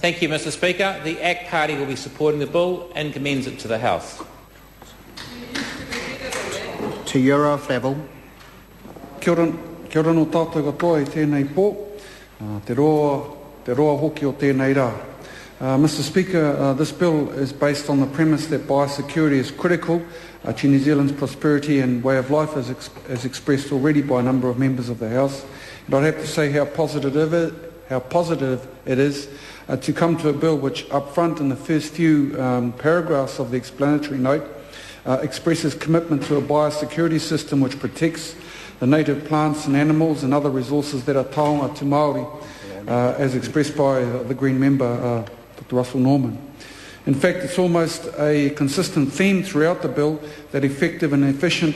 Thank you, Mr Speaker. The ACT Party will be supporting the bill and commends it to the House. To Euro Flavel. Kia ora no tātou katoa I tēnei pō, te roa hoki o tēnei rā. Mr Speaker, this bill is based on the premise that biosecurity is critical to New Zealand's prosperity and way of life as expressed already by a number of members of the House. And I'd have to say how positive it is to come to a bill which up front in the first few paragraphs of the explanatory note expresses commitment to a biosecurity system which protects the native plants and animals and other resources that are taonga to Māori, as expressed by the Green member, Dr Russell Norman. In fact, it's almost a consistent theme throughout the bill that effective and efficient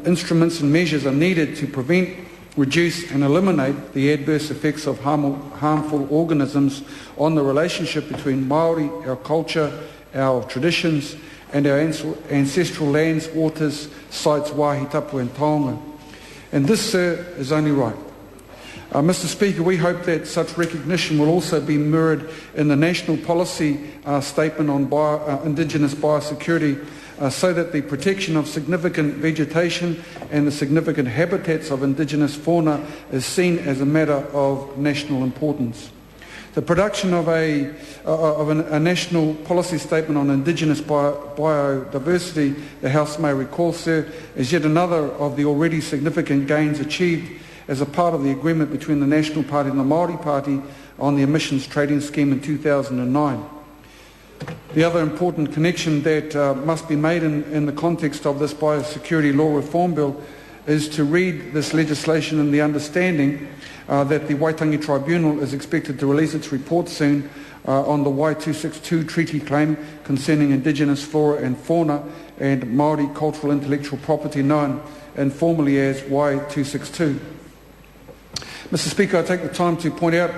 instruments and measures are needed to prevent, reduce and eliminate the adverse effects of harmful organisms on the relationship between Māori, our culture, our traditions and our ancestral lands, waters, sites, wāhi, tapu and taonga. And this, sir, is only right. Mr Speaker, we hope that such recognition will also be mirrored in the national policy statement on Indigenous biosecurity so that the protection of significant vegetation and the significant habitats of Indigenous fauna is seen as a matter of national importance. The production of a national policy statement on Indigenous biodiversity, the House may recall, sir, is yet another of the already significant gains achieved as a part of the agreement between the National Party and the Māori Party on the emissions trading scheme in 2009. The other important connection that must be made in the context of this biosecurity law reform bill is to read this legislation in the understanding that the Waitangi Tribunal is expected to release its report soon on the Y262 treaty claim concerning Indigenous flora and fauna and Māori cultural intellectual property known informally as Y262. Mr Speaker, I take the time to point out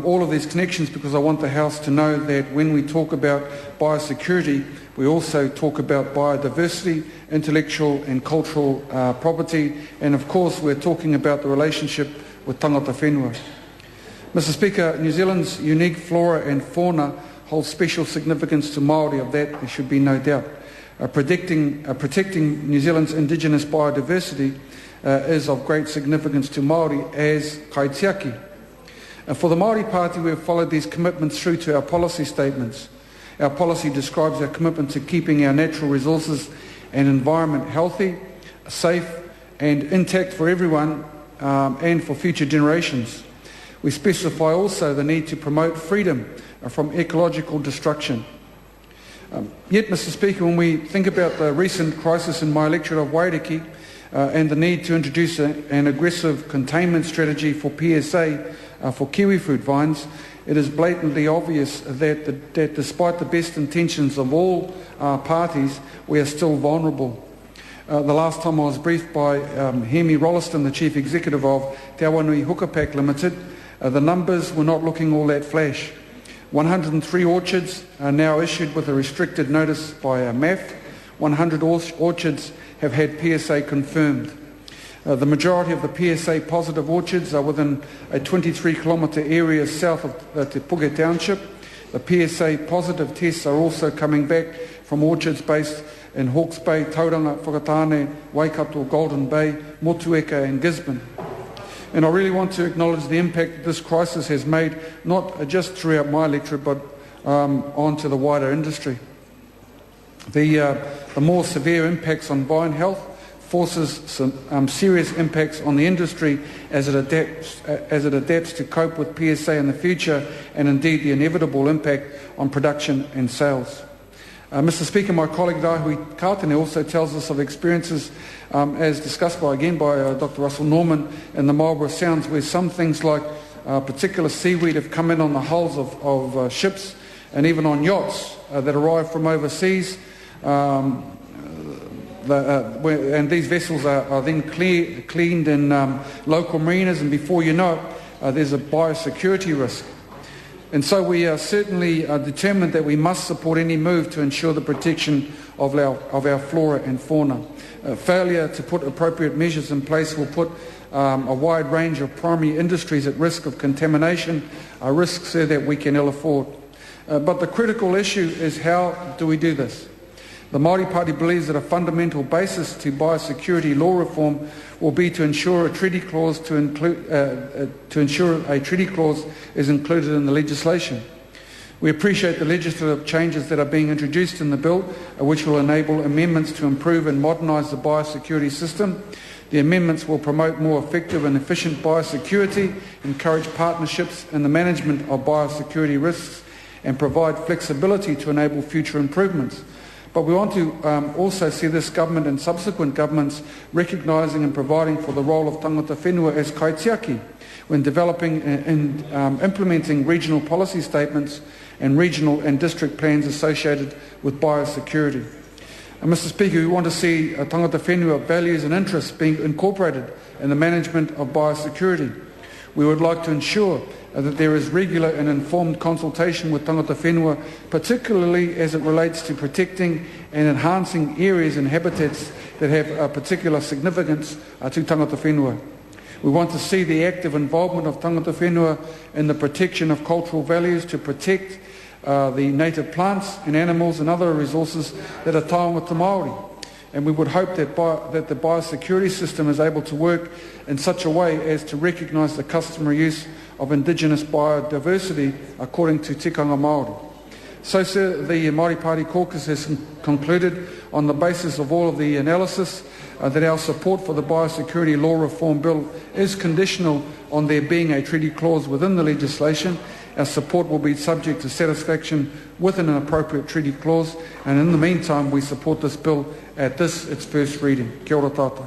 all of these connections because I want the House to know that when we talk about biosecurity, we also talk about biodiversity, intellectual and cultural property, and of course we're talking about the relationship with tangata whenua. Mr Speaker, New Zealand's unique flora and fauna holds special significance to Māori, of that there should be no doubt. Protecting New Zealand's Indigenous biodiversity is of great significance to Māori as kaitiaki. For the Māori Party, we have followed these commitments through to our policy statements. Our policy describes our commitment to keeping our natural resources and environment healthy, safe and intact for everyone and for future generations. We specify also the need to promote freedom from ecological destruction. Yet, Mr Speaker, when we think about the recent crisis in my electorate of Wairakei, and the need to introduce an aggressive containment strategy for PSA for kiwi fruit vines, it is blatantly obvious that despite the best intentions of all parties, we are still vulnerable. The last time I was briefed by Hemi Rolliston, the Chief Executive of Te Awanui Hukapak Limited, the numbers were not looking all that flash. 103 orchards are now issued with a restricted notice by MAF. 100 orchards have had PSA confirmed. The majority of the PSA positive orchards are within a 23-kilometre area south of Te Puke Township. The PSA positive tests are also coming back from orchards based in Hawke's Bay, Tauranga, Whakatane, Waikato, Golden Bay, Motueka and Gisborne. And I really want to acknowledge the impact that this crisis has made, not just throughout my electorate, but onto the wider industry. The more severe impacts on vine health forces some serious impacts on the industry as it adapts to cope with PSA in the future, and indeed the inevitable impact on production and sales. Mr Speaker, my colleague Rahui Kātene also tells us of experiences, as discussed by Dr Russell Norman in the Marlborough Sounds, where some things like particular seaweed have come in on the hulls of ships and even on yachts that arrive from overseas. And these vessels are then cleaned in local marinas, and before you know it, there's a biosecurity risk. And so we are certainly determined that we must support any move to ensure the protection of our flora and fauna. Failure to put appropriate measures in place will put a wide range of primary industries at risk of contamination, risks there that we can ill afford. But the critical issue is how do we do this? The Māori Party believes that a fundamental basis to biosecurity law reform will be to ensure a treaty clause is included in the legislation. We appreciate the legislative changes that are being introduced in the bill, which will enable amendments to improve and modernise the biosecurity system. The amendments will promote more effective and efficient biosecurity, encourage partnerships in the management of biosecurity risks, and provide flexibility to enable future improvements. But we want to also see this government and subsequent governments recognising and providing for the role of tangata whenua as kaitiaki when developing and implementing regional policy statements and regional and district plans associated with biosecurity. Mr. Speaker, we want to see tangata whenua values and interests being incorporated in the management of biosecurity. We would like to ensure that there is regular and informed consultation with tangata whenua, particularly as it relates to protecting and enhancing areas and habitats that have a particular significance to tangata whenua. We want to see the active involvement of tangata whenua in the protection of cultural values to protect the native plants and animals and other resources that are taonga te Māori. And we would hope that the biosecurity system is able to work in such a way as to recognise the customary use of indigenous biodiversity according to tikanga Māori. So, sir, the Māori Party caucus has concluded on the basis of all of the analysis that our support for the biosecurity law reform bill is conditional on there being a treaty clause within the legislation. Our support will be subject to satisfaction with an appropriate treaty clause, and in the meantime we support this bill at its first reading. Kia ora tātou.